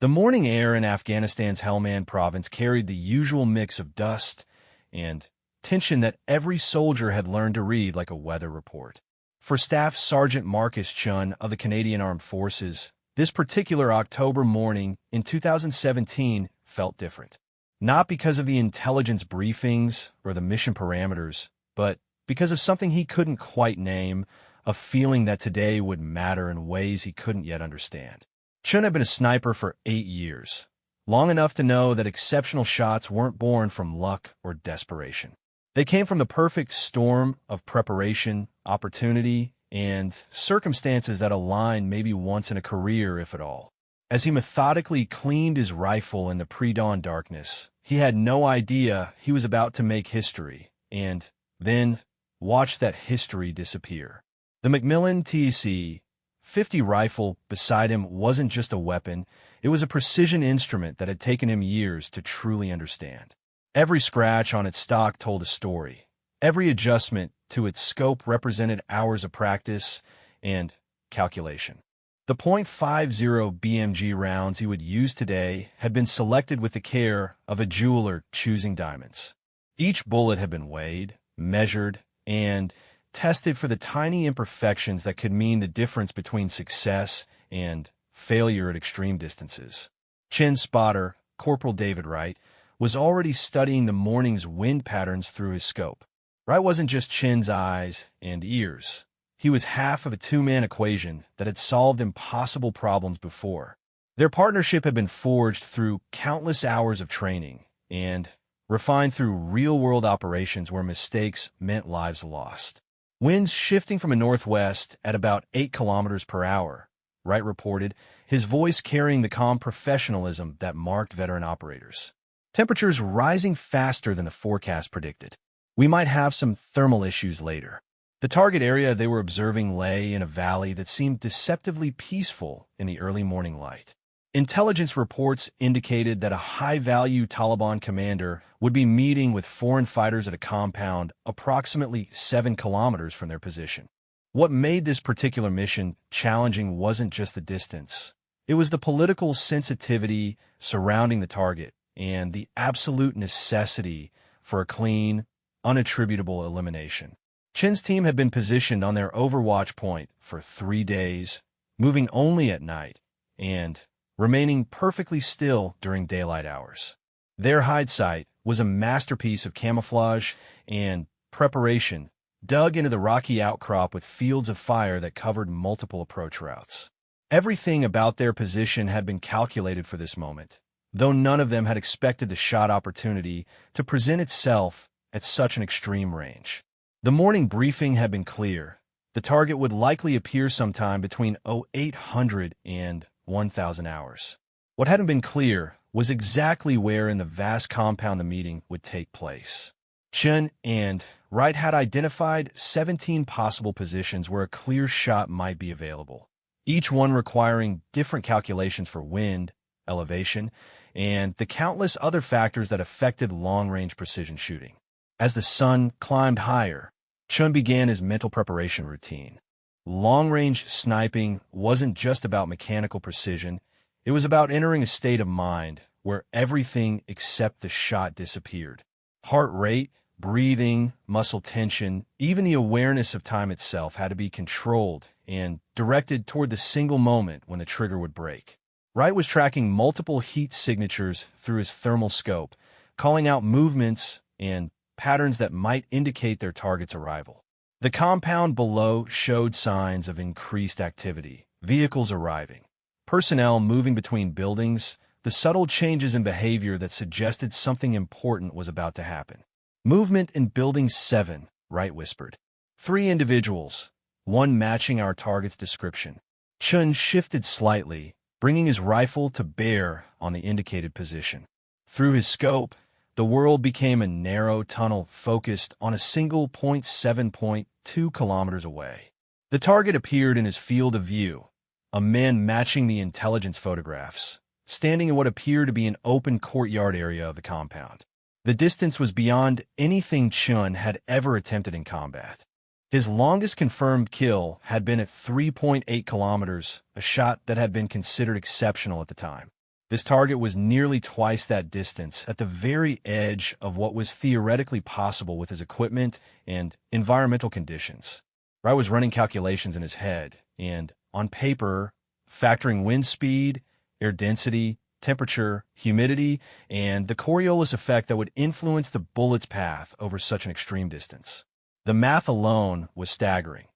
The morning air in Afghanistan's Helmand province carried the usual mix of dust and tension that every soldier had learned to read like a weather report. For Staff Sergeant Marcus Chun of the Canadian Armed Forces, this particular October morning in 2017 felt different. Not because of the intelligence briefings or the mission parameters, but because of something he couldn't quite name, a feeling that today would matter in ways he couldn't yet understand. Chun had been a sniper for 8 years, long enough to know that exceptional shots weren't born from luck or desperation. They came from the perfect storm of preparation, opportunity, and circumstances that aligned maybe once in a career, if at all. As he methodically cleaned his rifle in the pre-dawn darkness, he had no idea he was about to make history, and then watch that history disappear. The Macmillan TC-50 rifle beside him wasn't just a weapon, it was a precision instrument that had taken him years to truly understand. Every scratch on its stock told a story. Every adjustment to its scope represented hours of practice and calculation. The .50 BMG rounds he would use today had been selected with the care of a jeweler choosing diamonds. Each bullet had been weighed, measured, and tested for the tiny imperfections that could mean the difference between success and failure at extreme distances. Chin's spotter, Corporal David Wright, was already studying the morning's wind patterns through his scope. Wright wasn't just Chin's eyes and ears. He was half of a two-man equation that had solved impossible problems before. Their partnership had been forged through countless hours of training and refined through real-world operations where mistakes meant lives lost. Winds shifting from a northwest at about 8 kilometers per hour, Wright reported, his voice carrying the calm professionalism that marked veteran operators. Temperatures rising faster than the forecast predicted. We might have some thermal issues later. The target area they were observing lay in a valley that seemed deceptively peaceful in the early morning light. Intelligence reports indicated that a high-value Taliban commander would be meeting with foreign fighters at a compound approximately 7 kilometers from their position. What made this particular mission challenging wasn't just the distance. It was the political sensitivity surrounding the target and the absolute necessity for a clean, unattributable elimination. Chin's team had been positioned on their overwatch point for 3 days, moving only at night, and remaining perfectly still during daylight hours. Their hide site was a masterpiece of camouflage and preparation, dug into the rocky outcrop with fields of fire that covered multiple approach routes. Everything about their position had been calculated for this moment, though none of them had expected the shot opportunity to present itself at such an extreme range. The morning briefing had been clear. The target would likely appear sometime between 0800 and 1000 hours. What hadn't been clear was exactly where in the vast compound the meeting would take place. Chun and Wright had identified 17 possible positions where a clear shot might be available, each one requiring different calculations for wind, elevation, and the countless other factors that affected long-range precision shooting. As the sun climbed higher, Chun began his mental preparation routine. Long-range sniping wasn't just about mechanical precision, it was about entering a state of mind where everything except the shot disappeared. Heart rate, breathing, muscle tension, even the awareness of time itself had to be controlled and directed toward the single moment when the trigger would break. Wright was tracking multiple heat signatures through his thermal scope, calling out movements and patterns that might indicate their target's arrival. The compound below showed signs of increased activity, vehicles arriving, personnel moving between buildings, the subtle changes in behavior that suggested something important was about to happen. Movement in Building 7, Wright whispered. 3 individuals, one matching our target's description. Chun shifted slightly, bringing his rifle to bear on the indicated position. Through his scope, the world became a narrow tunnel focused on a single 7.2 kilometers away. The target appeared in his field of view, a man matching the intelligence photographs, standing in what appeared to be an open courtyard area of the compound. The distance was beyond anything Chun had ever attempted in combat. His longest confirmed kill had been at 3.8 kilometers, a shot that had been considered exceptional at the time. This target was nearly twice that distance, at the very edge of what was theoretically possible with his equipment and environmental conditions. Wright was running calculations in his head, and on paper, factoring wind speed, air density, temperature, humidity, and the Coriolis effect that would influence the bullet's path over such an extreme distance. The math alone was staggering.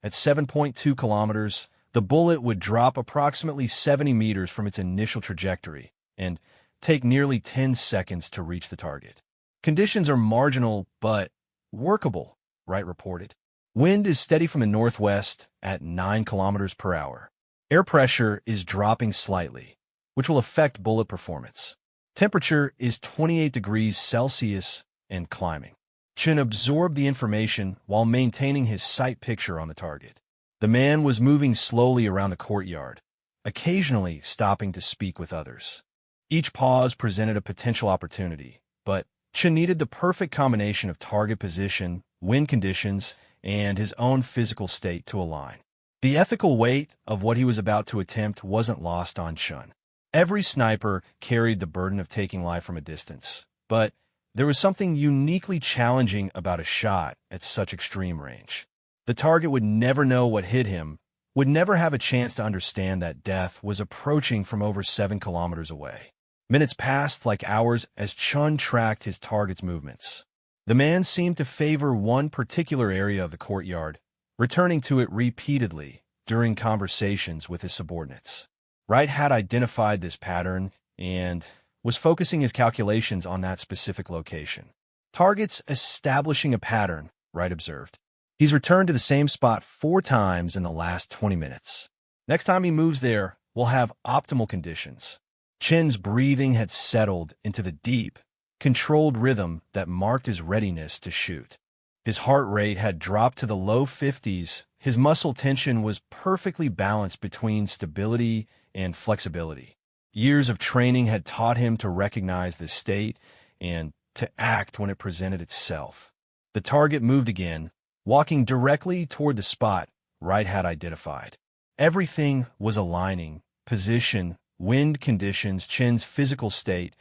At 7.2 kilometers, the bullet would drop approximately 70 meters from its initial trajectory and take nearly 10 seconds to reach the target. Conditions are marginal, but workable, Wright reported. Wind is steady from the northwest at 9 kilometers per hour. Air pressure is dropping slightly, which will affect bullet performance. Temperature is 28 degrees Celsius and climbing. Chen absorbed the information while maintaining his sight picture on the target. The man was moving slowly around the courtyard, occasionally stopping to speak with others. Each pause presented a potential opportunity, but Chen needed the perfect combination of target position, wind conditions, and his own physical state to align. The ethical weight of what he was about to attempt wasn't lost on Chen. Every sniper carried the burden of taking life from a distance, but there was something uniquely challenging about a shot at such extreme range. The target would never know what hit him, would never have a chance to understand that death was approaching from over 7 kilometers away. Minutes passed like hours as Chun tracked his target's movements. The man seemed to favor one particular area of the courtyard, returning to it repeatedly during conversations with his subordinates. Wright had identified this pattern and was focusing his calculations on that specific location. Targets establishing a pattern, Wright observed. He's returned to the same spot 4 times in the last 20 minutes. Next time he moves there, we'll have optimal conditions. Chen's breathing had settled into the deep, controlled rhythm that marked his readiness to shoot. His heart rate had dropped to the low 50s. His muscle tension was perfectly balanced between stability and flexibility. Years of training had taught him to recognize this state and to act when it presented itself. The target moved again, walking directly toward the spot Wright had identified. Everything was aligning: position, wind conditions, Chen's physical state,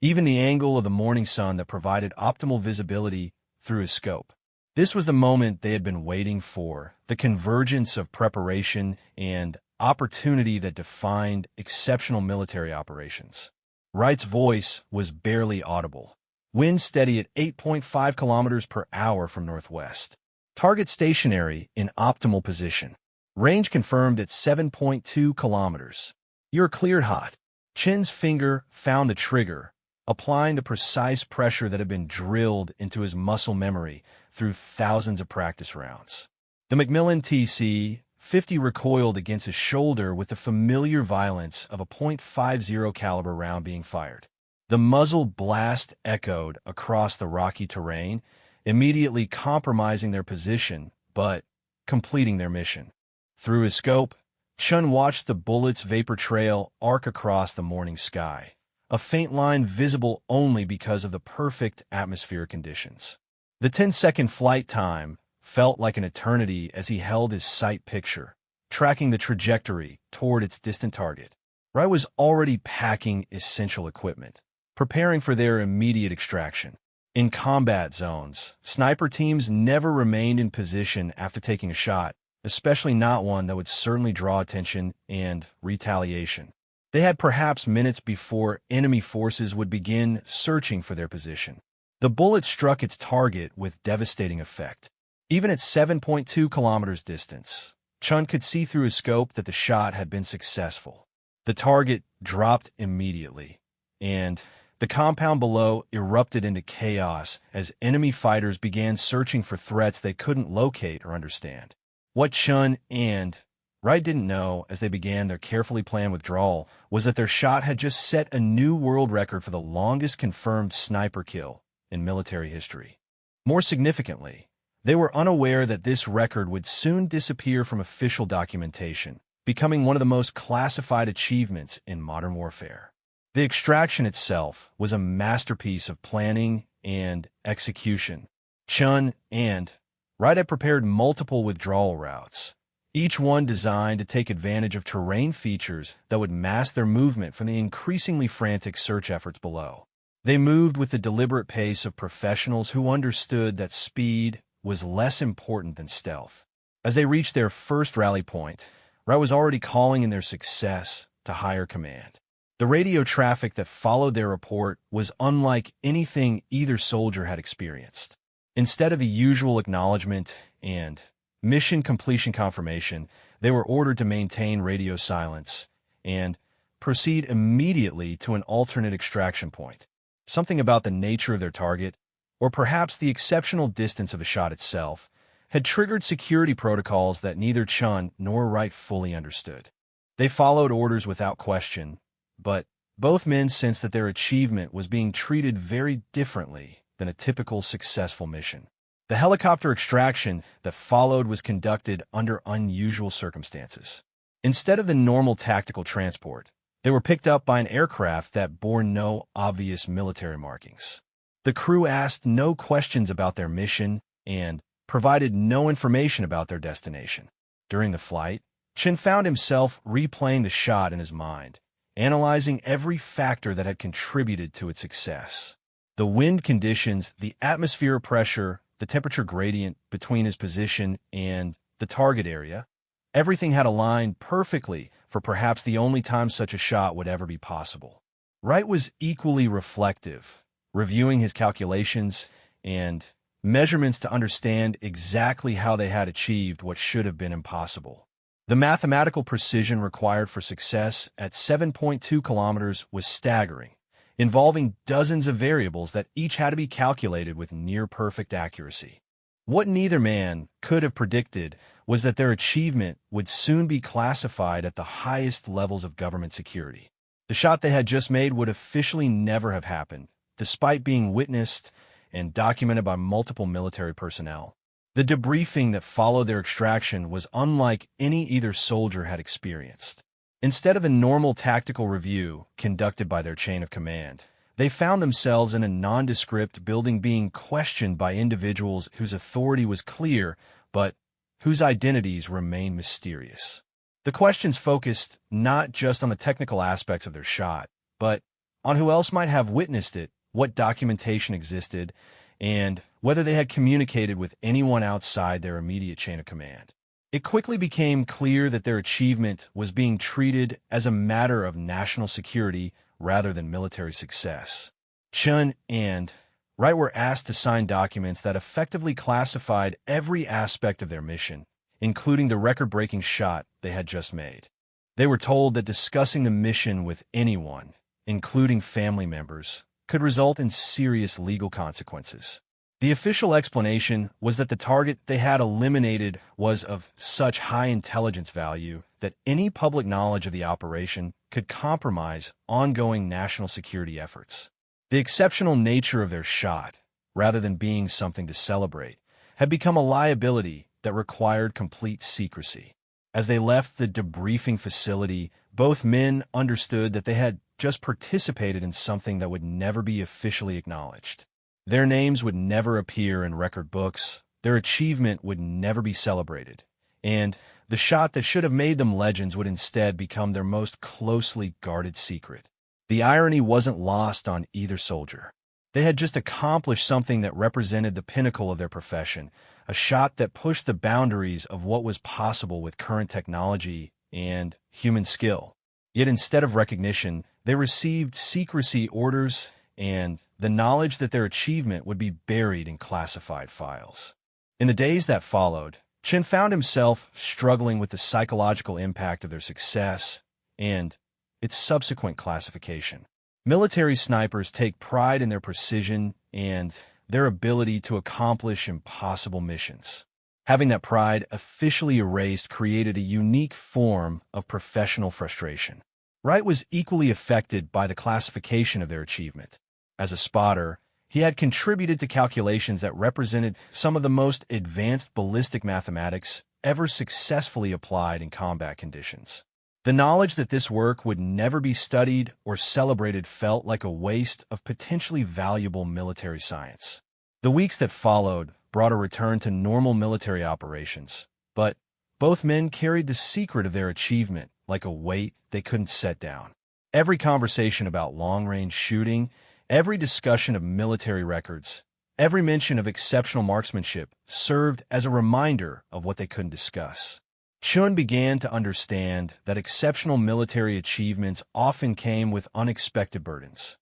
even the angle of the morning sun that provided optimal visibility through his scope. This was the moment they had been waiting for, the convergence of preparation and opportunity that defined exceptional military operations. Wright's voice was barely audible. Wind steady at 8.5 kilometers per hour from northwest. Target stationary in optimal position. Range confirmed at 7.2 kilometers. You're cleared hot. Chen's finger found the trigger, applying the precise pressure that had been drilled into his muscle memory through thousands of practice rounds. The Macmillan TC-50 recoiled against his shoulder with the familiar violence of a .50 caliber round being fired. The muzzle blast echoed across the rocky terrain, immediately compromising their position, but completing their mission. Through his scope, Chun watched the bullet's vapor trail arc across the morning sky, a faint line visible only because of the perfect atmospheric conditions. The 10-second flight time felt like an eternity as he held his sight picture, tracking the trajectory toward its distant target. Wright was already packing essential equipment, preparing for their immediate extraction. In combat zones, sniper teams never remained in position after taking a shot, especially not one that would certainly draw attention and retaliation. They had perhaps minutes before enemy forces would begin searching for their position. The bullet struck its target with devastating effect. Even at 7.2 kilometers distance, Chun could see through his scope that the shot had been successful. The target dropped immediately, and the compound below erupted into chaos as enemy fighters began searching for threats they couldn't locate or understand. What Chun and Wright didn't know as they began their carefully planned withdrawal was that their shot had just set a new world record for the longest confirmed sniper kill in military history. More significantly, they were unaware that this record would soon disappear from official documentation, becoming one of the most classified achievements in modern warfare. The extraction itself was a masterpiece of planning and execution. Chun and Wright had prepared multiple withdrawal routes, each one designed to take advantage of terrain features that would mask their movement from the increasingly frantic search efforts below. They moved with the deliberate pace of professionals who understood that speed was less important than stealth. As they reached their first rally point, Wright was already calling in their success to higher command. The radio traffic that followed their report was unlike anything either soldier had experienced. Instead of the usual acknowledgement and mission completion confirmation, they were ordered to maintain radio silence and proceed immediately to an alternate extraction point. Something about the nature of their target, or perhaps the exceptional distance of the shot itself, had triggered security protocols that neither Chun nor Wright fully understood. They followed orders without question, but both men sensed that their achievement was being treated very differently than a typical successful mission. The helicopter extraction that followed was conducted under unusual circumstances. Instead of the normal tactical transport, they were picked up by an aircraft that bore no obvious military markings. The crew asked no questions about their mission and provided no information about their destination. During the flight, Chin found himself replaying the shot in his mind, analyzing every factor that had contributed to its success. The wind conditions, the atmosphere pressure, the temperature gradient between his position and the target area, everything had aligned perfectly for perhaps the only time such a shot would ever be possible. Wright was equally reflective, reviewing his calculations and measurements to understand exactly how they had achieved what should have been impossible. The mathematical precision required for success at 7.2 kilometers was staggering, involving dozens of variables that each had to be calculated with near-perfect accuracy. What neither man could have predicted was that their achievement would soon be classified at the highest levels of government security. The shot they had just made would officially never have happened, despite being witnessed and documented by multiple military personnel. The debriefing that followed their extraction was unlike any either soldier had experienced. Instead of a normal tactical review conducted by their chain of command, they found themselves in a nondescript building being questioned by individuals whose authority was clear, but whose identities remained mysterious. The questions focused not just on the technical aspects of their shot, but on who else might have witnessed it, what documentation existed, and whether they had communicated with anyone outside their immediate chain of command. It quickly became clear that their achievement was being treated as a matter of national security rather than military success. Chun and Wright were asked to sign documents that effectively classified every aspect of their mission, including the record-breaking shot they had just made. They were told that discussing the mission with anyone, including family members, could result in serious legal consequences. The official explanation was that the target they had eliminated was of such high intelligence value that any public knowledge of the operation could compromise ongoing national security efforts. The exceptional nature of their shot, rather than being something to celebrate, had become a liability that required complete secrecy. As they left the debriefing facility, both men understood that they had just participated in something that would never be officially acknowledged. Their names would never appear in record books, their achievement would never be celebrated, and the shot that should have made them legends would instead become their most closely guarded secret. The irony wasn't lost on either soldier. They had just accomplished something that represented the pinnacle of their profession, a shot that pushed the boundaries of what was possible with current technology and human skill. Yet instead of recognition, they received secrecy orders and the knowledge that their achievement would be buried in classified files. In the days that followed, Chin found himself struggling with the psychological impact of their success and its subsequent classification. Military snipers take pride in their precision and their ability to accomplish impossible missions. Having that pride officially erased created a unique form of professional frustration. Wright was equally affected by the classification of their achievement. As a spotter, he had contributed to calculations that represented some of the most advanced ballistic mathematics ever successfully applied in combat conditions. The knowledge that this work would never be studied or celebrated felt like a waste of potentially valuable military science. The weeks that followed brought a return to normal military operations, but Both men carried the secret of their achievement like a weight they couldn't set down. Every conversation about long-range shooting, every discussion of military records, every mention of exceptional marksmanship served as a reminder of what they couldn't discuss. Chun began to understand that exceptional military achievements often came with unexpected burdens.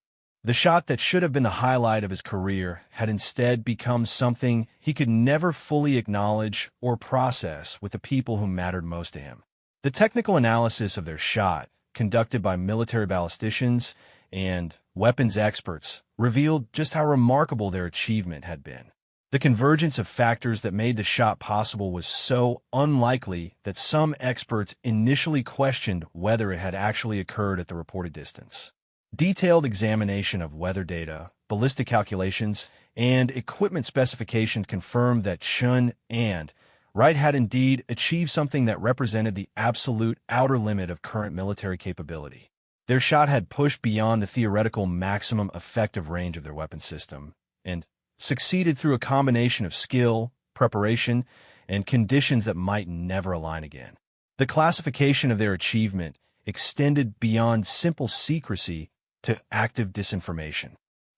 The shot that should have been the highlight of his career had instead become something he could never fully acknowledge or process with the people who mattered most to him. The technical analysis of their shot, conducted by military ballisticians and weapons experts, revealed just how remarkable their achievement had been. The convergence of factors that made the shot possible was so unlikely that some experts initially questioned whether it had actually occurred at the reported distance. Detailed examination of weather data, ballistic calculations, and equipment specifications confirmed that Chun and Wright had indeed achieved something that represented the absolute outer limit of current military capability. Their shot had pushed beyond the theoretical maximum effective range of their weapon system, and succeeded through a combination of skill, preparation, and conditions that might never align again. The classification of their achievement extended beyond simple secrecy to active disinformation.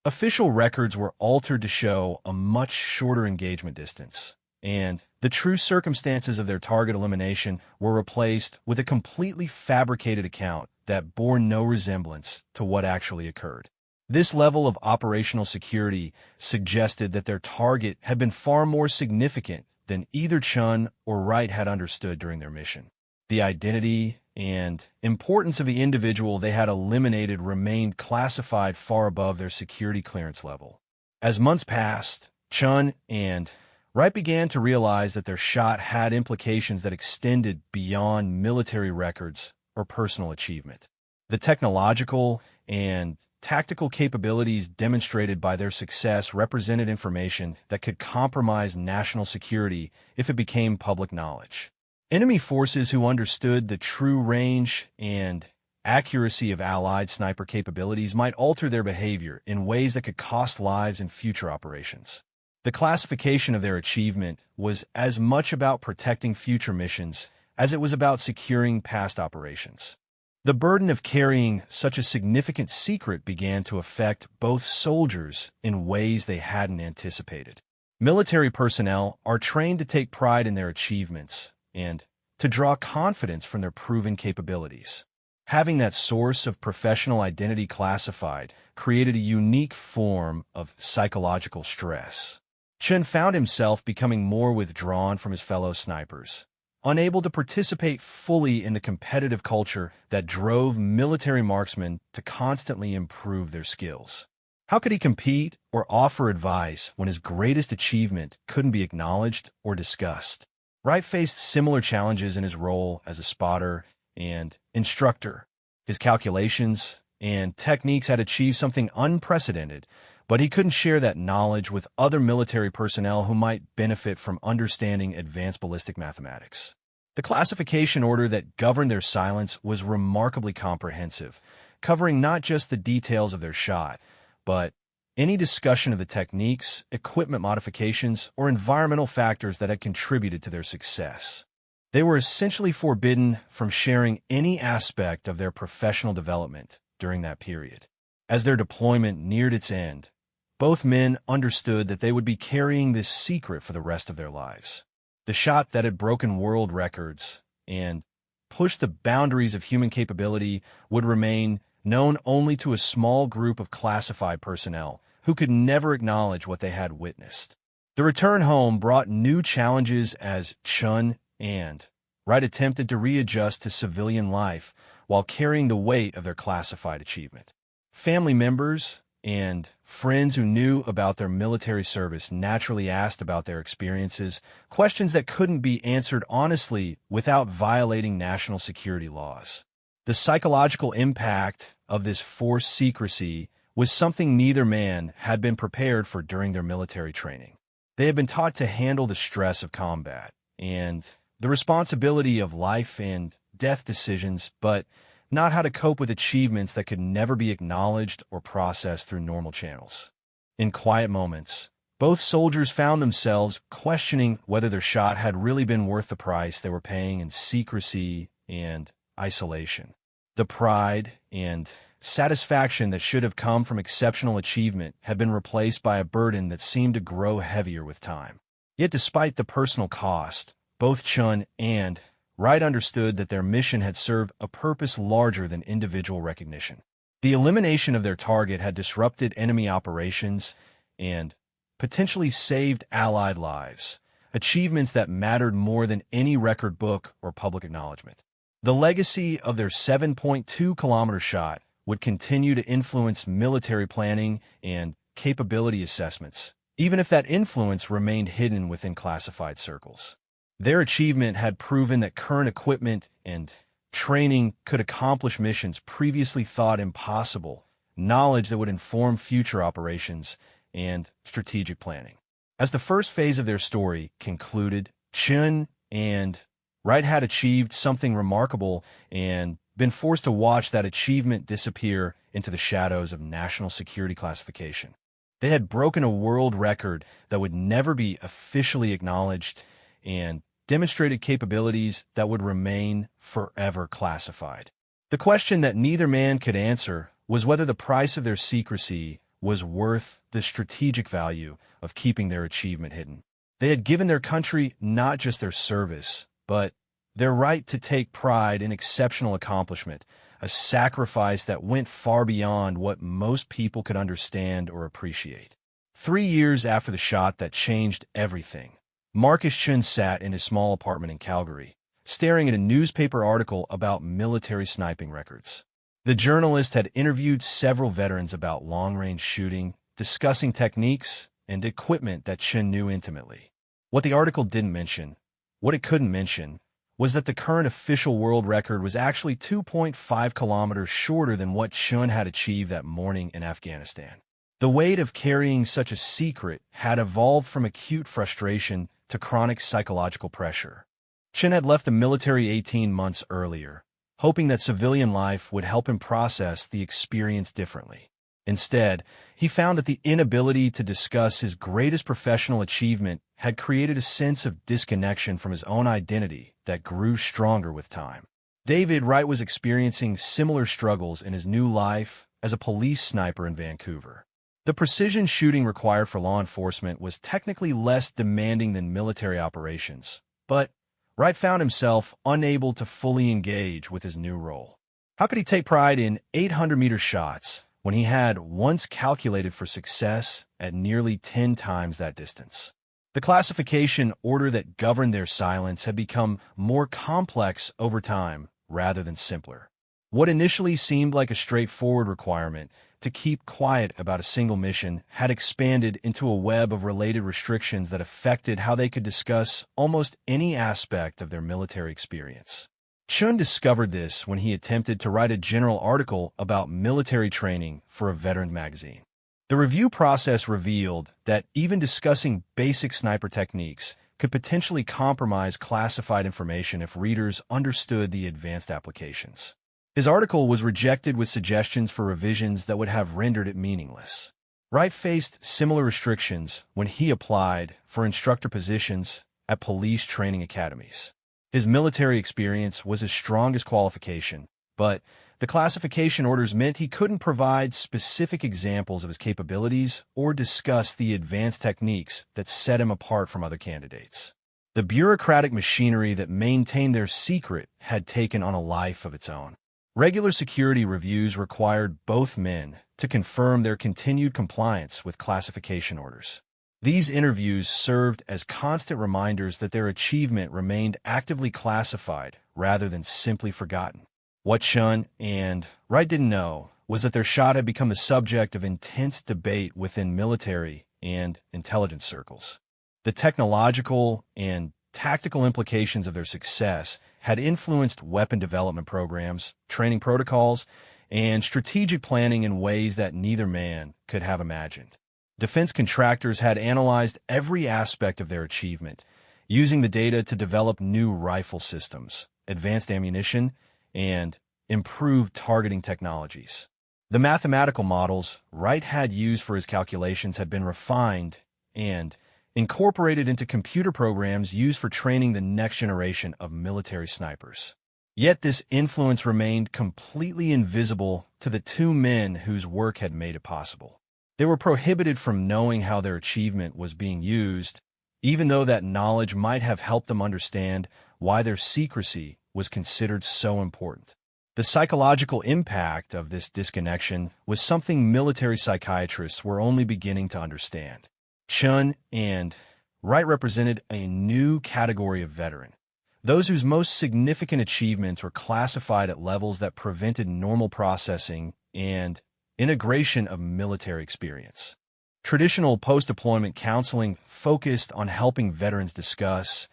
Official records were altered to show a much shorter engagement distance, and the true circumstances of their target elimination were replaced with a completely fabricated account that bore no resemblance to what actually occurred. This level of operational security suggested that their target had been far more significant than either Chun or Wright had understood during their mission. The identity and importance of the individual they had eliminated remained classified far above their security clearance level. As months passed, Chun and Wright began to realize that their shot had implications that extended beyond military records or personal achievement. The technological and tactical capabilities demonstrated by their success represented information that could compromise national security if it became public knowledge. Enemy forces who understood the true range and accuracy of Allied sniper capabilities might alter their behavior in ways that could cost lives in future operations. The classification of their achievement was as much about protecting future missions as it was about securing past operations. The burden of carrying such a significant secret began to affect both soldiers in ways they hadn't anticipated. Military personnel are trained to take pride in their achievements and to draw confidence from their proven capabilities. Having that source of professional identity classified created a unique form of psychological stress. Chun found himself becoming more withdrawn from his fellow snipers, unable to participate fully in the competitive culture that drove military marksmen to constantly improve their skills. How could he compete or offer advice when his greatest achievement couldn't be acknowledged or discussed? Wright faced similar challenges in his role as a spotter and instructor. His calculations and techniques had achieved something unprecedented, but he couldn't share that knowledge with other military personnel who might benefit from understanding advanced ballistic mathematics. The classification order that governed their silence was remarkably comprehensive, covering not just the details of their shot, but any discussion of the techniques, equipment modifications, or environmental factors that had contributed to their success. They were essentially forbidden from sharing any aspect of their professional development during that period. As their deployment neared its end, both men understood that they would be carrying this secret for the rest of their lives. The shot that had broken world records and pushed the boundaries of human capability would remain known only to a small group of classified personnel who could never acknowledge what they had witnessed. The return home brought new challenges as Chun and Wright attempted to readjust to civilian life while carrying the weight of their classified achievement. Family members and friends who knew about their military service naturally asked about their experiences, questions that couldn't be answered honestly without violating national security laws. The psychological impact of this forced secrecy was something neither man had been prepared for during their military training. They had been taught to handle the stress of combat and the responsibility of life and death decisions, but not how to cope with achievements that could never be acknowledged or processed through normal channels. In quiet moments, both soldiers found themselves questioning whether their shot had really been worth the price they were paying in secrecy and isolation. The pride and satisfaction that should have come from exceptional achievement had been replaced by a burden that seemed to grow heavier with time. Yet despite the personal cost, both Chun and Wright understood that their mission had served a purpose larger than individual recognition. The elimination of their target had disrupted enemy operations and potentially saved Allied lives, achievements that mattered more than any record book or public acknowledgement. The legacy of their 7.2-kilometer shot would continue to influence military planning and capability assessments, even if that influence remained hidden within classified circles. Their achievement had proven that current equipment and training could accomplish missions previously thought impossible, knowledge that would inform future operations and strategic planning. As the first phase of their story concluded, Chun and Wright had achieved something remarkable and been forced to watch that achievement disappear into the shadows of national security classification. They had broken a world record that would never be officially acknowledged and demonstrated capabilities that would remain forever classified. The question that neither man could answer was whether the price of their secrecy was worth the strategic value of keeping their achievement hidden. They had given their country not just their service, but their right to take pride in exceptional accomplishment, a sacrifice that went far beyond what most people could understand or appreciate. 3 years after the shot that changed everything, Marcus Chun sat in his small apartment in Calgary, staring at a newspaper article about military sniping records. The journalist had interviewed several veterans about long-range shooting, discussing techniques and equipment that Chun knew intimately. What the article didn't mention, what it couldn't mention, was that the current official world record was actually 2.5 kilometers shorter than what Chun had achieved that morning in Afghanistan. The weight of carrying such a secret had evolved from acute frustration to chronic psychological pressure. Chun had left the military 18 months earlier, hoping that civilian life would help him process the experience differently. Instead, he found that the inability to discuss his greatest professional achievement had created a sense of disconnection from his own identity that grew stronger with time. David Wright was experiencing similar struggles in his new life as a police sniper in Vancouver. The precision shooting required for law enforcement was technically less demanding than military operations, but Wright found himself unable to fully engage with his new role. How could he take pride in 800-meter shots when he had once calculated for success at nearly 10 times that distance? The classification order that governed their silence had become more complex over time rather than simpler. What initially seemed like a straightforward requirement to keep quiet about a single mission had expanded into a web of related restrictions that affected how they could discuss almost any aspect of their military experience. Chun discovered this when he attempted to write a general article about military training for a veteran magazine. The review process revealed that even discussing basic sniper techniques could potentially compromise classified information if readers understood the advanced applications. His article was rejected with suggestions for revisions that would have rendered it meaningless. Wright faced similar restrictions when he applied for instructor positions at police training academies. His military experience was his strongest qualification, but the classification orders meant he couldn't provide specific examples of his capabilities or discuss the advanced techniques that set him apart from other candidates. The bureaucratic machinery that maintained their secret had taken on a life of its own. Regular security reviews required both men to confirm their continued compliance with classification orders. These interviews served as constant reminders that their achievement remained actively classified rather than simply forgotten. What Chun and Wright didn't know was that their shot had become the subject of intense debate within military and intelligence circles. The technological and tactical implications of their success had influenced weapon development programs, training protocols, and strategic planning in ways that neither man could have imagined. Defense contractors had analyzed every aspect of their achievement, using the data to develop new rifle systems, advanced ammunition, and improved targeting technologies. The mathematical models Wright had used for his calculations had been refined and incorporated into computer programs used for training the next generation of military snipers. Yet this influence remained completely invisible to the two men whose work had made it possible. They were prohibited from knowing how their achievement was being used, even though that knowledge might have helped them understand why their secrecy was considered so important. The psychological impact of this disconnection was something military psychiatrists were only beginning to understand. Chun and Wright represented a new category of veteran, those whose most significant achievements were classified at levels that prevented normal processing and integration of military experience. Traditional post-deployment counseling focused on helping veterans discuss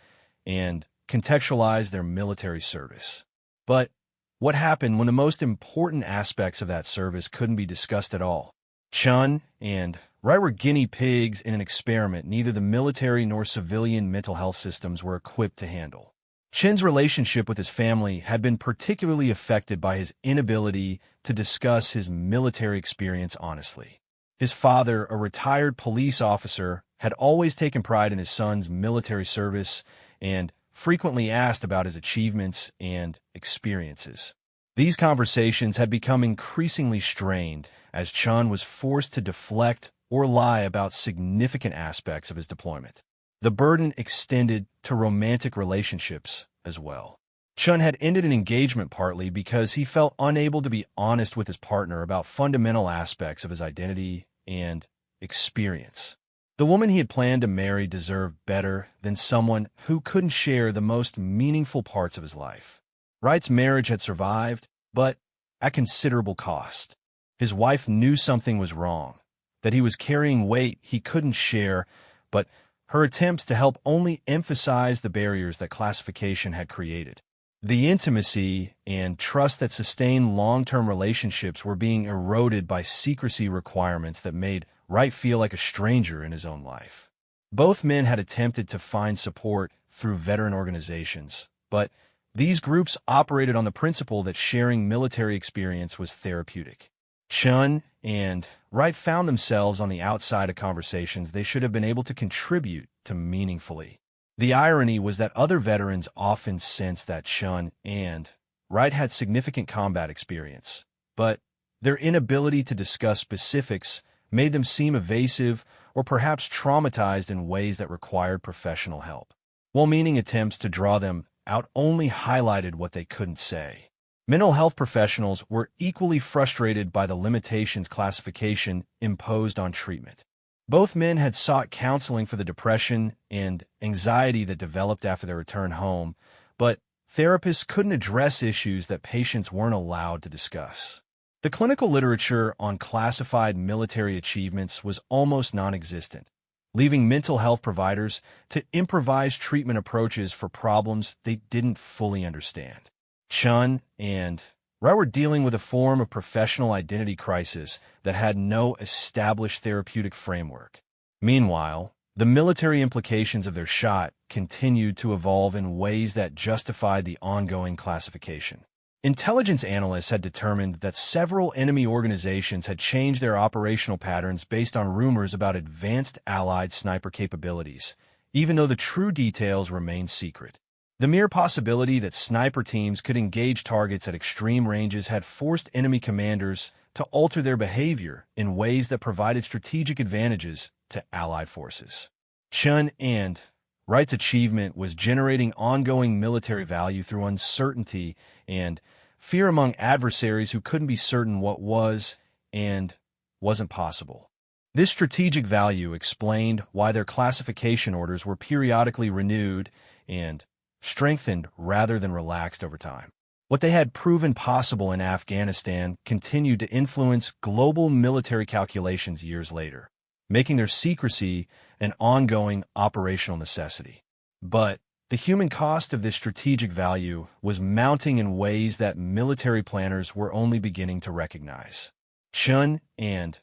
and contextualize their military service. But what happened when the most important aspects of that service couldn't be discussed at all? Chun and Wright were guinea pigs in an experiment neither the military nor civilian mental health systems were equipped to handle. Chin's relationship with his family had been particularly affected by his inability to discuss his military experience honestly. His father, a retired police officer, had always taken pride in his son's military service and frequently asked about his achievements and experiences. These conversations had become increasingly strained as Chun was forced to deflect or lie about significant aspects of his deployment. The burden extended to romantic relationships as well. Chun had ended an engagement partly because he felt unable to be honest with his partner about fundamental aspects of his identity and experience. The woman he had planned to marry deserved better than someone who couldn't share the most meaningful parts of his life. Wright's marriage had survived, but at considerable cost. His wife knew something was wrong, that he was carrying weight he couldn't share, but her attempts to help only emphasized the barriers that classification had created. The intimacy and trust that sustained long-term relationships were being eroded by secrecy requirements that made Wright feel like a stranger in his own life. Both men had attempted to find support through veteran organizations, but these groups operated on the principle that sharing military experience was therapeutic. Chun and Wright found themselves on the outside of conversations they should have been able to contribute to meaningfully. The irony was that other veterans often sensed that Chun and Wright had significant combat experience, but their inability to discuss specifics made them seem evasive or perhaps traumatized in ways that required professional help. Well-meaning attempts to draw them out only highlighted what they couldn't say. Mental health professionals were equally frustrated by the limitations classification imposed on treatment. Both men had sought counseling for the depression and anxiety that developed after their return home, but therapists couldn't address issues that patients weren't allowed to discuss. The clinical literature on classified military achievements was almost non-existent, leaving mental health providers to improvise treatment approaches for problems they didn't fully understand. Chun and Wright were dealing with a form of professional identity crisis that had no established therapeutic framework. Meanwhile, the military implications of their shot continued to evolve in ways that justified the ongoing classification. Intelligence analysts had determined that several enemy organizations had changed their operational patterns based on rumors about advanced Allied sniper capabilities, even though the true details remained secret. The mere possibility that sniper teams could engage targets at extreme ranges had forced enemy commanders to alter their behavior in ways that provided strategic advantages to Allied forces. Chun and Wright's achievement was generating ongoing military value through uncertainty and fear among adversaries who couldn't be certain what was and wasn't possible. This strategic value explained why their classification orders were periodically renewed and strengthened rather than relaxed over time. What they had proven possible in Afghanistan continued to influence global military calculations years later, making their secrecy an ongoing operational necessity. But the human cost of this strategic value was mounting in ways that military planners were only beginning to recognize. Chun and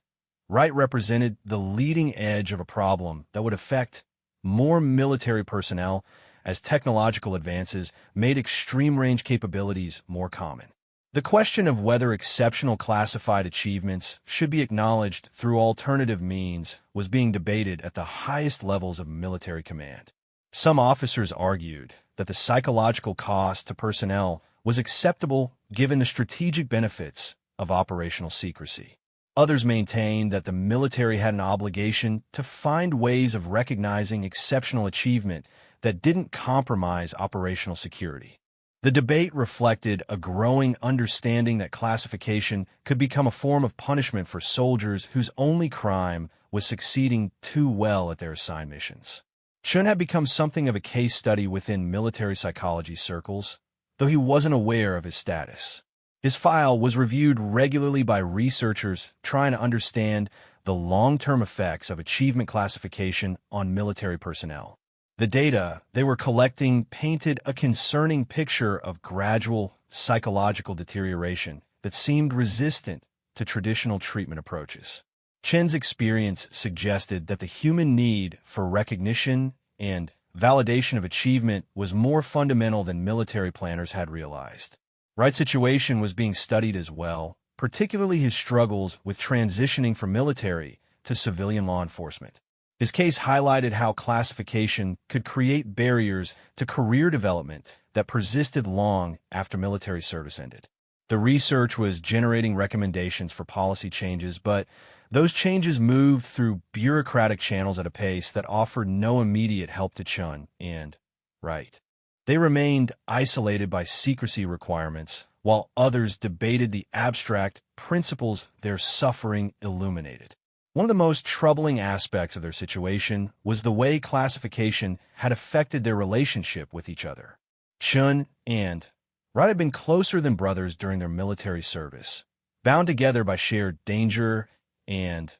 Wright represented the leading edge of a problem that would affect more military personnel as technological advances made extreme-range capabilities more common. The question of whether exceptional classified achievements should be acknowledged through alternative means was being debated at the highest levels of military command. Some officers argued that the psychological cost to personnel was acceptable given the strategic benefits of operational secrecy. Others maintained that the military had an obligation to find ways of recognizing exceptional achievement that didn't compromise operational security. The debate reflected a growing understanding that classification could become a form of punishment for soldiers whose only crime was succeeding too well at their assigned missions. Chun had become something of a case study within military psychology circles, though he wasn't aware of his status. His file was reviewed regularly by researchers trying to understand the long-term effects of achievement classification on military personnel. The data they were collecting painted a concerning picture of gradual psychological deterioration that seemed resistant to traditional treatment approaches. Chen's experience suggested that the human need for recognition and validation of achievement was more fundamental than military planners had realized. Wright's situation was being studied as well, particularly his struggles with transitioning from military to civilian law enforcement. His case highlighted how classification could create barriers to career development that persisted long after military service ended. The research was generating recommendations for policy changes, but those changes moved through bureaucratic channels at a pace that offered no immediate help to Chun and Wright. They remained isolated by secrecy requirements, while others debated the abstract principles their suffering illuminated. One of the most troubling aspects of their situation was the way classification had affected their relationship with each other. Chun and Wright had been closer than brothers during their military service, bound together by shared danger and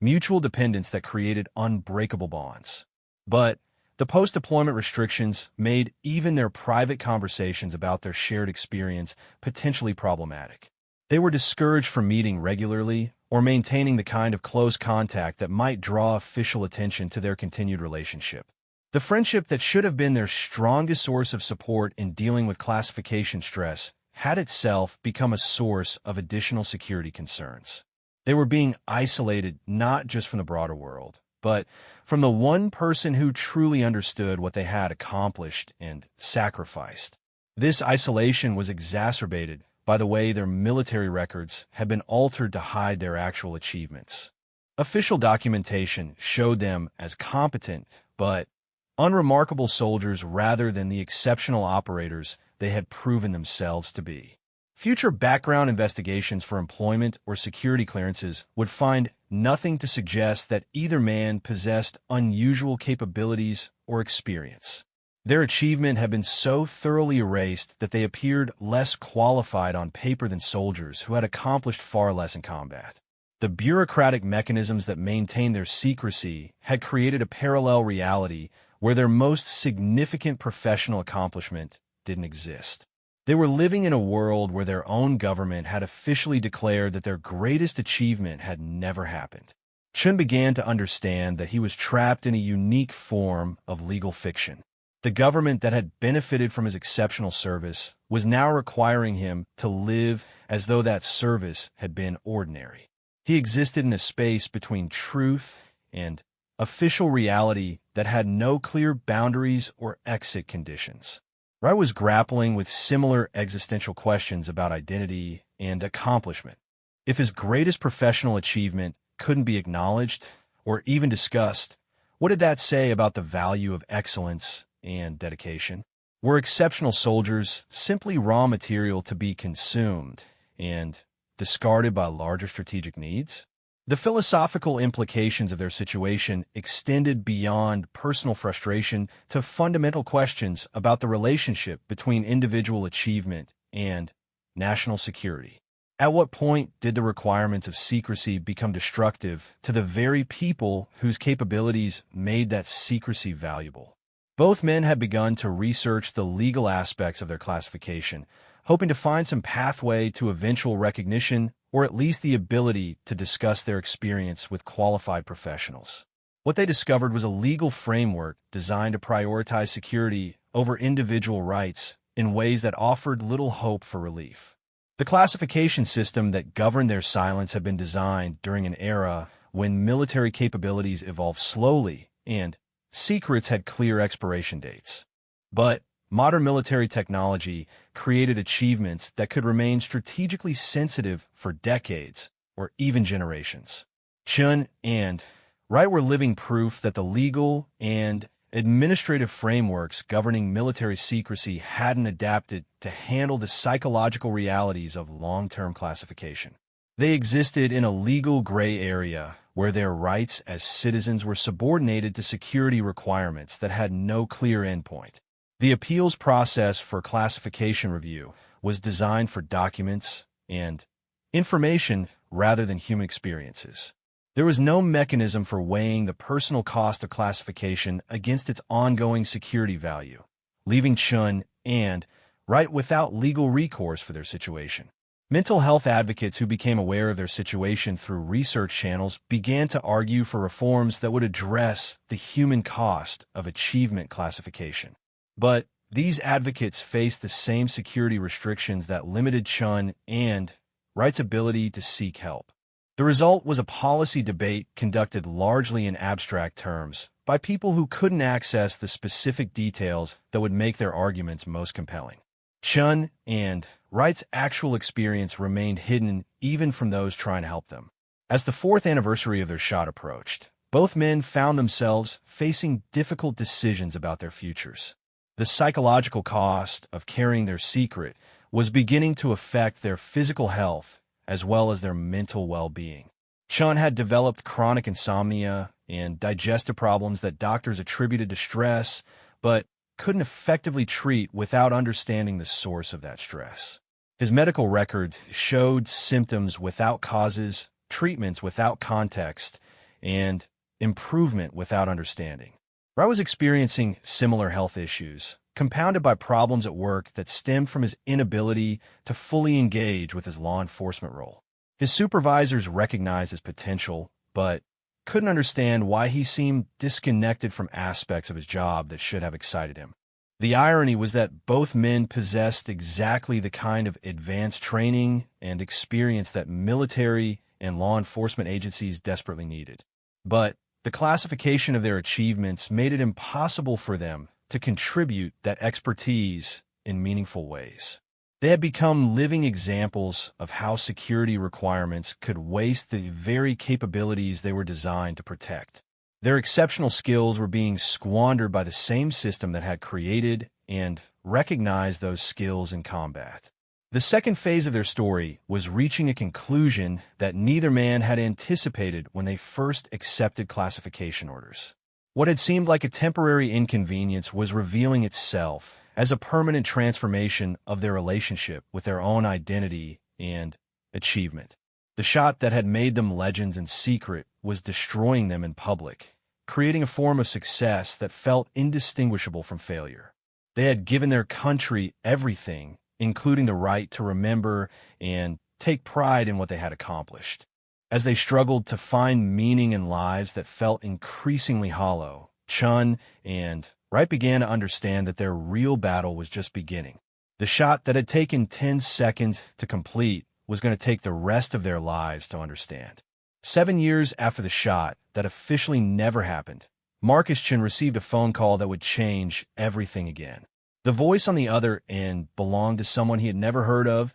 mutual dependence that created unbreakable bonds. But the post-deployment restrictions made even their private conversations about their shared experience potentially problematic. They were discouraged from meeting regularly or maintaining the kind of close contact that might draw official attention to their continued relationship. The friendship that should have been their strongest source of support in dealing with classification stress had itself become a source of additional security concerns. They were being isolated not just from the broader world, but from the one person who truly understood what they had accomplished and sacrificed. This isolation was exacerbated by the way their military records had been altered to hide their actual achievements. Official documentation showed them as competent but unremarkable soldiers rather than the exceptional operators they had proven themselves to be. Future background investigations for employment or security clearances would find nothing to suggest that either man possessed unusual capabilities or experience. Their achievement had been so thoroughly erased that they appeared less qualified on paper than soldiers who had accomplished far less in combat. The bureaucratic mechanisms that maintained their secrecy had created a parallel reality where their most significant professional accomplishment didn't exist. They were living in a world where their own government had officially declared that their greatest achievement had never happened. Chun began to understand that he was trapped in a unique form of legal fiction. The government that had benefited from his exceptional service was now requiring him to live as though that service had been ordinary. He existed in a space between truth and official reality that had no clear boundaries or exit conditions. Wright was grappling with similar existential questions about identity and accomplishment. If his greatest professional achievement couldn't be acknowledged or even discussed, what did that say about the value of excellence and dedication? Were exceptional soldiers simply raw material to be consumed and discarded by larger strategic needs? The philosophical implications of their situation extended beyond personal frustration to fundamental questions about the relationship between individual achievement and national security. At what point did the requirements of secrecy become destructive to the very people whose capabilities made that secrecy valuable? Both men had begun to research the legal aspects of their classification, hoping to find some pathway to eventual recognition or at least the ability to discuss their experience with qualified professionals. What they discovered was a legal framework designed to prioritize security over individual rights in ways that offered little hope for relief. The classification system that governed their silence had been designed during an era when military capabilities evolved slowly and secrets had clear expiration dates. But modern military technology created achievements that could remain strategically sensitive for decades or even generations. Chun and Wright were living proof that the legal and administrative frameworks governing military secrecy hadn't adapted to handle the psychological realities of long-term classification. They existed in a legal gray area where their rights as citizens were subordinated to security requirements that had no clear endpoint. The appeals process for classification review was designed for documents and information rather than human experiences. There was no mechanism for weighing the personal cost of classification against its ongoing security value, leaving Chun and Wright without legal recourse for their situation. Mental health advocates who became aware of their situation through research channels began to argue for reforms that would address the human cost of achievement classification. But these advocates faced the same security restrictions that limited Chun and Wright's ability to seek help. The result was a policy debate conducted largely in abstract terms by people who couldn't access the specific details that would make their arguments most compelling. Chun and Wright's actual experience remained hidden even from those trying to help them. As the 4th anniversary of their shot approached, both men found themselves facing difficult decisions about their futures. The psychological cost of carrying their secret was beginning to affect their physical health as well as their mental well-being. Chun had developed chronic insomnia and digestive problems that doctors attributed to stress, but couldn't effectively treat without understanding the source of that stress. His medical records showed symptoms without causes, treatments without context, and improvement without understanding. Wright was experiencing similar health issues, compounded by problems at work that stemmed from his inability to fully engage with his law enforcement role. His supervisors recognized his potential, but couldn't understand why he seemed disconnected from aspects of his job that should have excited him. The irony was that both men possessed exactly the kind of advanced training and experience that military and law enforcement agencies desperately needed. But the classification of their achievements made it impossible for them to contribute that expertise in meaningful ways. They had become living examples of how security requirements could waste the very capabilities they were designed to protect. Their exceptional skills were being squandered by the same system that had created and recognized those skills in combat. The second phase of their story was reaching a conclusion that neither man had anticipated when they first accepted classification orders. What had seemed like a temporary inconvenience was revealing itself as a permanent transformation of their relationship with their own identity and achievement. The shot that had made them legends in secret was destroying them in public, creating a form of success that felt indistinguishable from failure. They had given their country everything, including the right to remember and take pride in what they had accomplished. As they struggled to find meaning in lives that felt increasingly hollow, Chun and Wright began to understand that their real battle was just beginning. The shot that had taken 10 seconds to complete was going to take the rest of their lives to understand. 7 years after the shot that officially never happened, Marcus Chun received a phone call that would change everything again. The voice on the other end belonged to someone he had never heard of,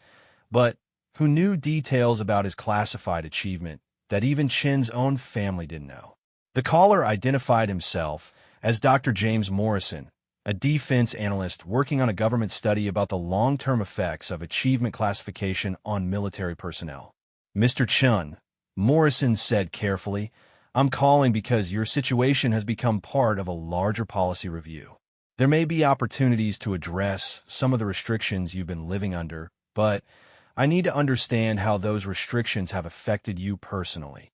but who knew details about his classified achievement that even Chin's own family didn't know. The caller identified himself as Dr. James Morrison, a defense analyst working on a government study about the long-term effects of achievement classification on military personnel. Mr. Chun, Morrison said carefully, "I'm calling because your situation has become part of a larger policy review. There may be opportunities to address some of the restrictions you've been living under, but I need to understand how those restrictions have affected you personally."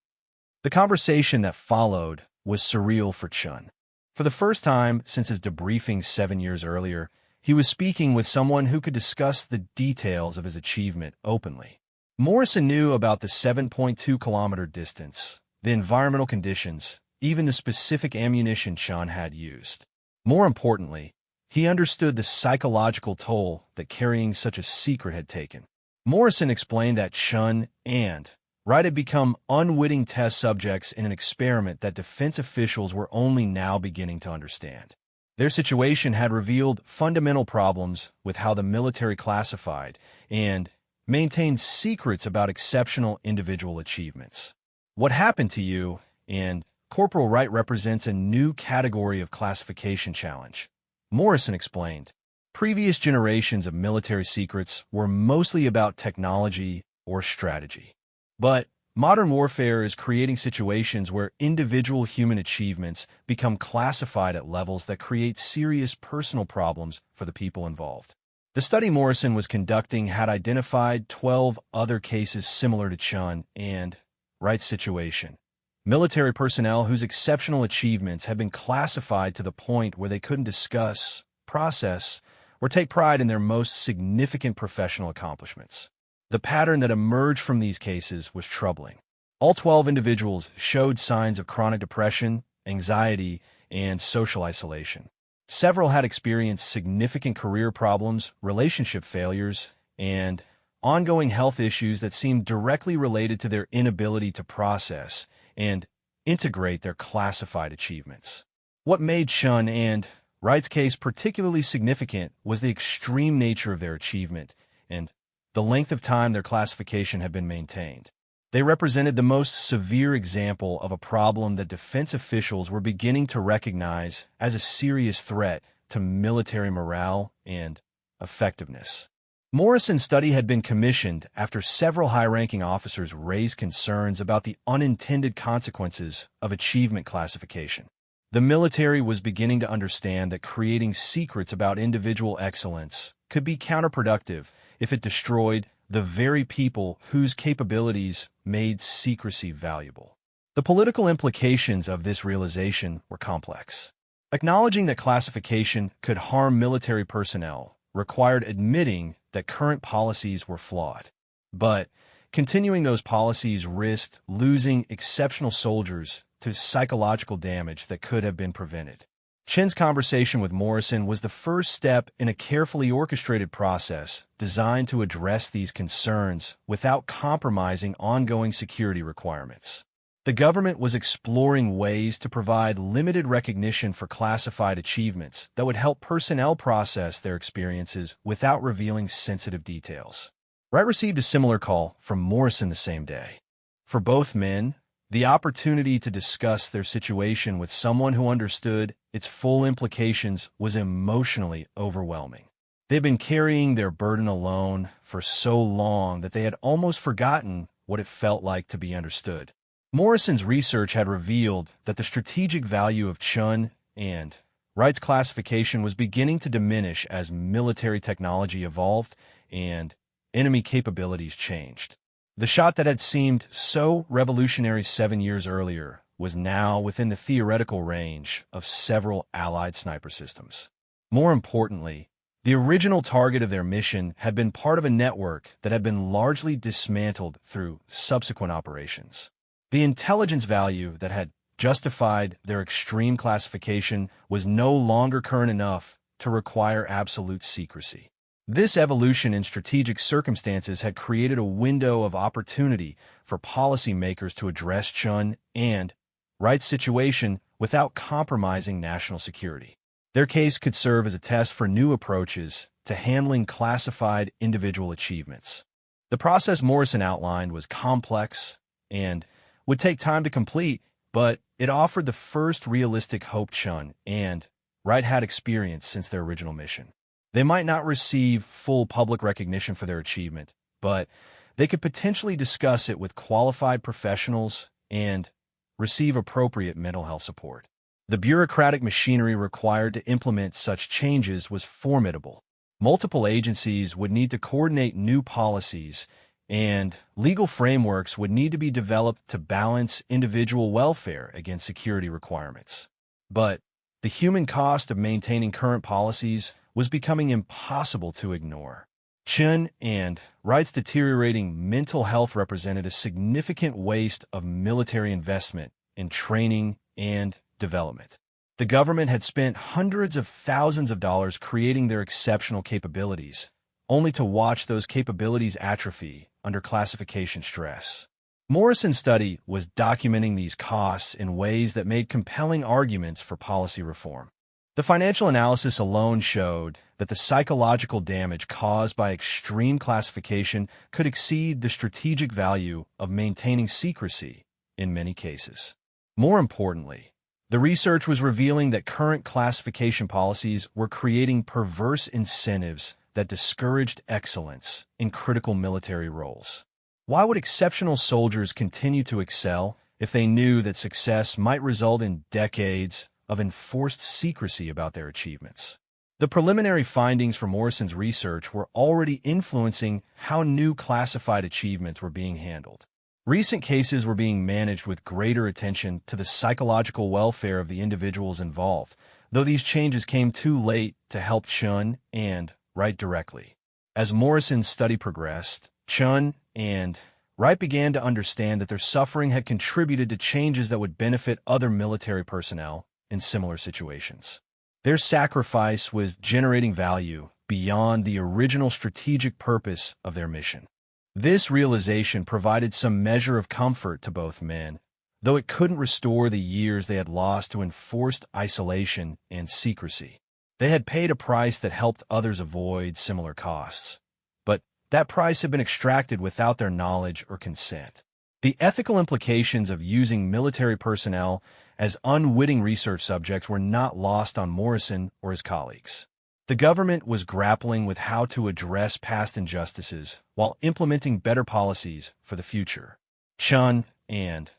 The conversation that followed was surreal for Chun. For the first time since his debriefing 7 years earlier, he was speaking with someone who could discuss the details of his achievement openly. Morrison knew about the 7.2-kilometer distance, the environmental conditions, even the specific ammunition Chun had used. More importantly, he understood the psychological toll that carrying such a secret had taken. Morrison explained that Chun and Wright had become unwitting test subjects in an experiment that defense officials were only now beginning to understand. Their situation had revealed fundamental problems with how the military classified and maintained secrets about exceptional individual achievements. What happened to you, and Corporal Wright represents a new category of classification challenge. Morrison explained, previous generations of military secrets were mostly about technology or strategy. But modern warfare is creating situations where individual human achievements become classified at levels that create serious personal problems for the people involved. The study Morrison was conducting had identified 12 other cases similar to Chun and Wright's situation. Military personnel whose exceptional achievements had been classified to the point where they couldn't discuss, process, or take pride in their most significant professional accomplishments. The pattern that emerged from these cases was troubling. All 12 individuals showed signs of chronic depression, anxiety, and social isolation. Several had experienced significant career problems, relationship failures, and ongoing health issues that seemed directly related to their inability to process and integrate their classified achievements. What made Chun and Wright's case particularly significant was the extreme nature of their achievement and the length of time their classification had been maintained. They represented the most severe example of a problem that defense officials were beginning to recognize as a serious threat to military morale and effectiveness. Morrison's study had been commissioned after several high-ranking officers raised concerns about the unintended consequences of achievement classification. The military was beginning to understand that creating secrets about individual excellence could be counterproductive if it destroyed the very people whose capabilities made secrecy valuable. The political implications of this realization were complex. Acknowledging that classification could harm military personnel required admitting that current policies were flawed. But continuing those policies risked losing exceptional soldiers to psychological damage that could have been prevented. Chen's conversation with Morrison was the first step in a carefully orchestrated process designed to address these concerns without compromising ongoing security requirements. The government was exploring ways to provide limited recognition for classified achievements that would help personnel process their experiences without revealing sensitive details. Wright received a similar call from Morrison the same day. For both men, the opportunity to discuss their situation with someone who understood its full implications was emotionally overwhelming. They'd been carrying their burden alone for so long that they had almost forgotten what it felt like to be understood. Morrison's research had revealed that the strategic value of Chun and Wright's classification was beginning to diminish as military technology evolved and enemy capabilities changed. The shot that had seemed so revolutionary 7 years earlier was now within the theoretical range of several Allied sniper systems. More importantly, the original target of their mission had been part of a network that had been largely dismantled through subsequent operations. The intelligence value that had justified their extreme classification was no longer current enough to require absolute secrecy. This evolution in strategic circumstances had created a window of opportunity for policymakers to address Chun and Wright's situation without compromising national security. Their case could serve as a test for new approaches to handling classified individual achievements. The process Morrison outlined was complex and would take time to complete, but it offered the first realistic hope Chun and Wright had experienced since their original mission. They might not receive full public recognition for their achievement, but they could potentially discuss it with qualified professionals and receive appropriate mental health support. The bureaucratic machinery required to implement such changes was formidable. Multiple agencies would need to coordinate new policies, and legal frameworks would need to be developed to balance individual welfare against security requirements. But the human cost of maintaining current policies was becoming impossible to ignore. Chun and Wright's deteriorating mental health represented a significant waste of military investment in training and development. The government had spent hundreds of thousands of dollars creating their exceptional capabilities, only to watch those capabilities atrophy under classification stress. Morrison's study was documenting these costs in ways that made compelling arguments for policy reform. The financial analysis alone showed that the psychological damage caused by extreme classification could exceed the strategic value of maintaining secrecy in many cases. More importantly, the research was revealing that current classification policies were creating perverse incentives that discouraged excellence in critical military roles. Why would exceptional soldiers continue to excel if they knew that success might result in decades of enforced secrecy about their achievements? The preliminary findings from Morrison's research were already influencing how new classified achievements were being handled. Recent cases were being managed with greater attention to the psychological welfare of the individuals involved, though these changes came too late to help Chun and Wright directly. As Morrison's study progressed, Chun and Wright began to understand that their suffering had contributed to changes that would benefit other military personnel in similar situations. Their sacrifice was generating value beyond the original strategic purpose of their mission. This realization provided some measure of comfort to both men, though it couldn't restore the years they had lost to enforced isolation and secrecy. They had paid a price that helped others avoid similar costs, but that price had been extracted without their knowledge or consent. The ethical implications of using military personnel as unwitting research subjects were not lost on Morrison or his colleagues. The government was grappling with how to address past injustices while implementing better policies for the future. Chun and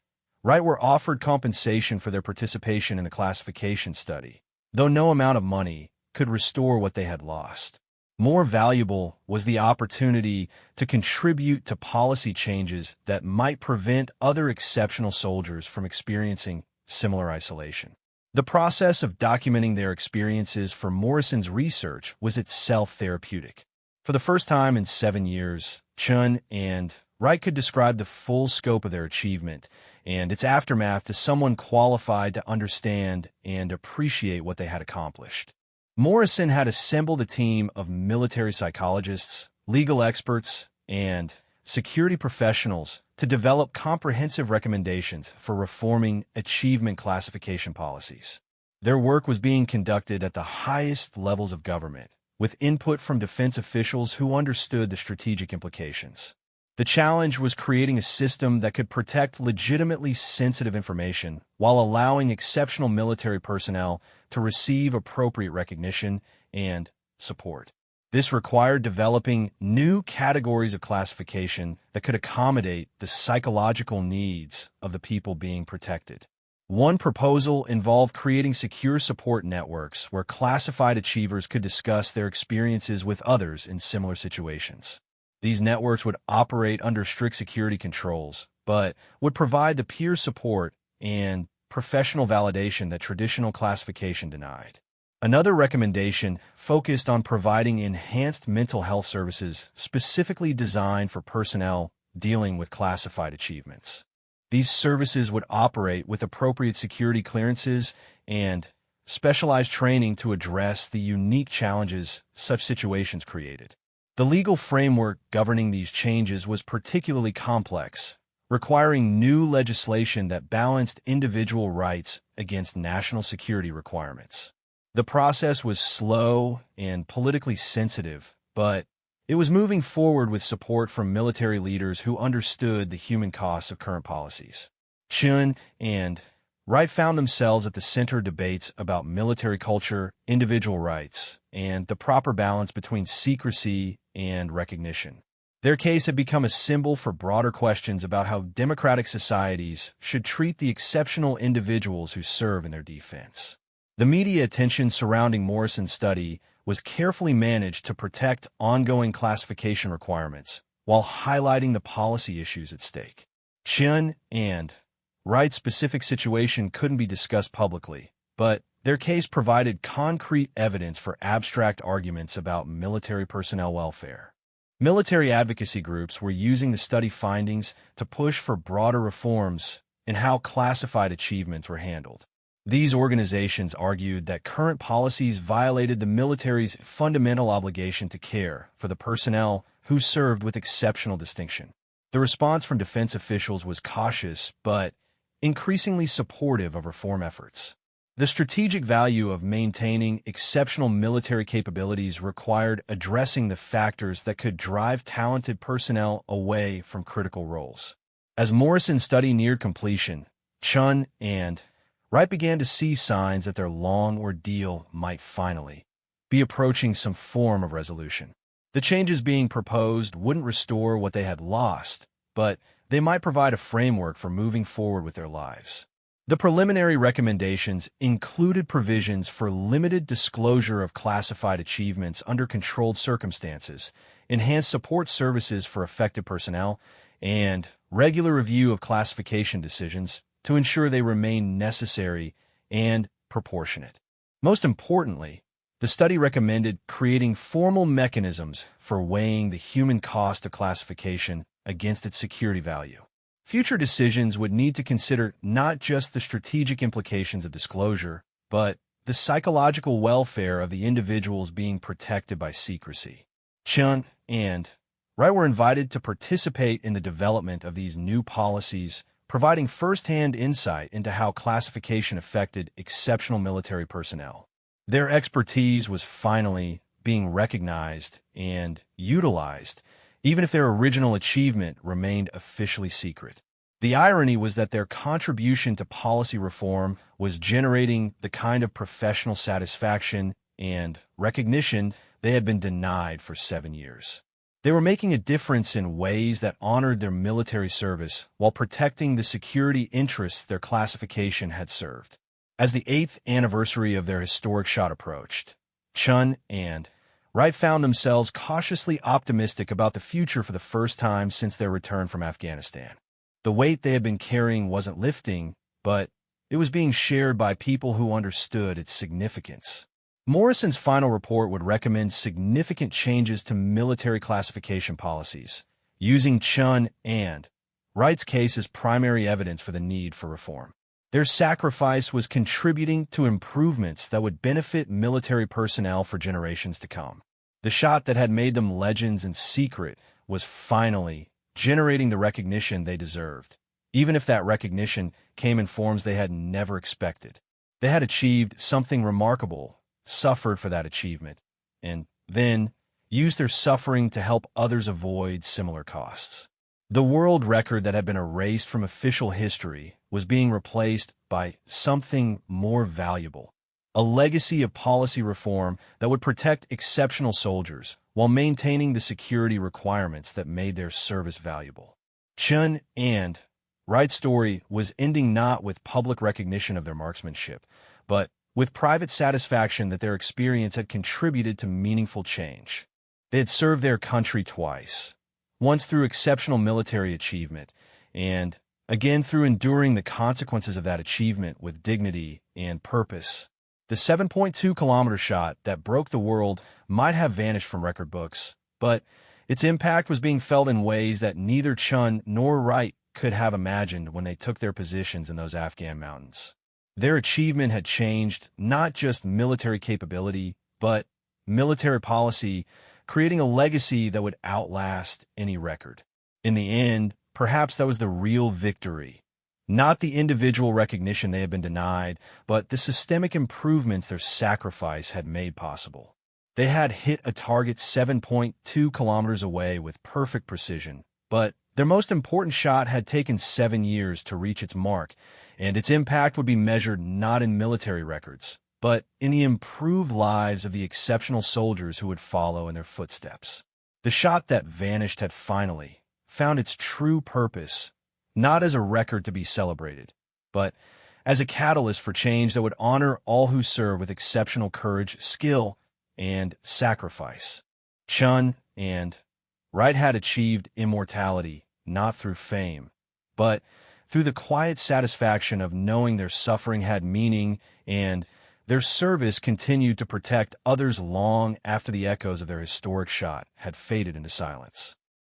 Wright were offered compensation for their participation in the classification study, though no amount of money could restore what they had lost. More valuable was the opportunity to contribute to policy changes that might prevent other exceptional soldiers from experiencing similar isolation. The process of documenting their experiences for Morrison's research was itself therapeutic. For the first time in 7 years, Chun and Wright could describe the full scope of their achievement and its aftermath to someone qualified to understand and appreciate what they had accomplished. Morrison had assembled a team of military psychologists, legal experts, and security professionals to develop comprehensive recommendations for reforming achievement classification policies. Their work was being conducted at the highest levels of government, with input from defense officials who understood the strategic implications. The challenge was creating a system that could protect legitimately sensitive information while allowing exceptional military personnel to receive appropriate recognition and support. This required developing new categories of classification that could accommodate the psychological needs of the people being protected. One proposal involved creating secure support networks where classified achievers could discuss their experiences with others in similar situations. These networks would operate under strict security controls, but would provide the peer support and professional validation that traditional classification denied. Another recommendation focused on providing enhanced mental health services specifically designed for personnel dealing with classified achievements. These services would operate with appropriate security clearances and specialized training to address the unique challenges such situations created. The legal framework governing these changes was particularly complex, requiring new legislation that balanced individual rights against national security requirements. The process was slow and politically sensitive, but it was moving forward with support from military leaders who understood the human costs of current policies. Chun and Wright found themselves at the center of debates about military culture, individual rights, and the proper balance between secrecy and recognition. Their case had become a symbol for broader questions about how democratic societies should treat the exceptional individuals who serve in their defense. The media attention surrounding Morrison's study was carefully managed to protect ongoing classification requirements while highlighting the policy issues at stake. Chun and Wright's specific situation couldn't be discussed publicly, but their case provided concrete evidence for abstract arguments about military personnel welfare. Military advocacy groups were using the study findings to push for broader reforms in how classified achievements were handled. These organizations argued that current policies violated the military's fundamental obligation to care for the personnel who served with exceptional distinction. The response from defense officials was cautious but increasingly supportive of reform efforts. The strategic value of maintaining exceptional military capabilities required addressing the factors that could drive talented personnel away from critical roles. As Morrison's study neared completion, Chun and Wright began to see signs that their long ordeal might finally be approaching some form of resolution. The changes being proposed wouldn't restore what they had lost, but they might provide a framework for moving forward with their lives. The preliminary recommendations included provisions for limited disclosure of classified achievements under controlled circumstances, enhanced support services for affected personnel, and regular review of classification decisions to ensure they remain necessary and proportionate. Most importantly, the study recommended creating formal mechanisms for weighing the human cost of classification against its security value. Future decisions would need to consider not just the strategic implications of disclosure, but the psychological welfare of the individuals being protected by secrecy. Chun and Wright were invited to participate in the development of these new policies, providing first-hand insight into how classification affected exceptional military personnel. Their expertise was finally being recognized and utilized, even if their original achievement remained officially secret. The irony was that their contribution to policy reform was generating the kind of professional satisfaction and recognition they had been denied for 7 years. They were making a difference in ways that honored their military service while protecting the security interests their classification had served. As the 8th anniversary of their historic shot approached, Chun and Wright found themselves cautiously optimistic about the future for the first time since their return from Afghanistan. The weight they had been carrying wasn't lifting, but it was being shared by people who understood its significance. Morrison's final report would recommend significant changes to military classification policies, using Chun and Wright's case as primary evidence for the need for reform. Their sacrifice was contributing to improvements that would benefit military personnel for generations to come. The shot that had made them legends in secret was finally generating the recognition they deserved, even if that recognition came in forms they had never expected. They had achieved something remarkable, suffered for that achievement, and then used their suffering to help others avoid similar costs. The world record that had been erased from official history was being replaced by something more valuable, a legacy of policy reform that would protect exceptional soldiers while maintaining the security requirements that made their service valuable. Chun and Wright's story was ending not with public recognition of their marksmanship, but with private satisfaction that their experience had contributed to meaningful change. They had served their country twice, once through exceptional military achievement, and again through enduring the consequences of that achievement with dignity and purpose. The 7.2-kilometer shot that broke the world might have vanished from record books, but its impact was being felt in ways that neither Chun nor Wright could have imagined when they took their positions in those Afghan mountains. Their achievement had changed not just military capability, but military policy, creating a legacy that would outlast any record. In the end, perhaps that was the real victory. Not the individual recognition they had been denied, but the systemic improvements their sacrifice had made possible. They had hit a target 7.2 kilometers away with perfect precision, but their most important shot had taken 7 years to reach its mark, and its impact would be measured not in military records, but in the improved lives of the exceptional soldiers who would follow in their footsteps. The shot that vanished had finally found its true purpose, not as a record to be celebrated, but as a catalyst for change that would honor all who serve with exceptional courage, skill, and sacrifice. Chun and Wright had achieved immortality not through fame, but through the quiet satisfaction of knowing their suffering had meaning and their service continued to protect others long after the echoes of their historic shot had faded into silence.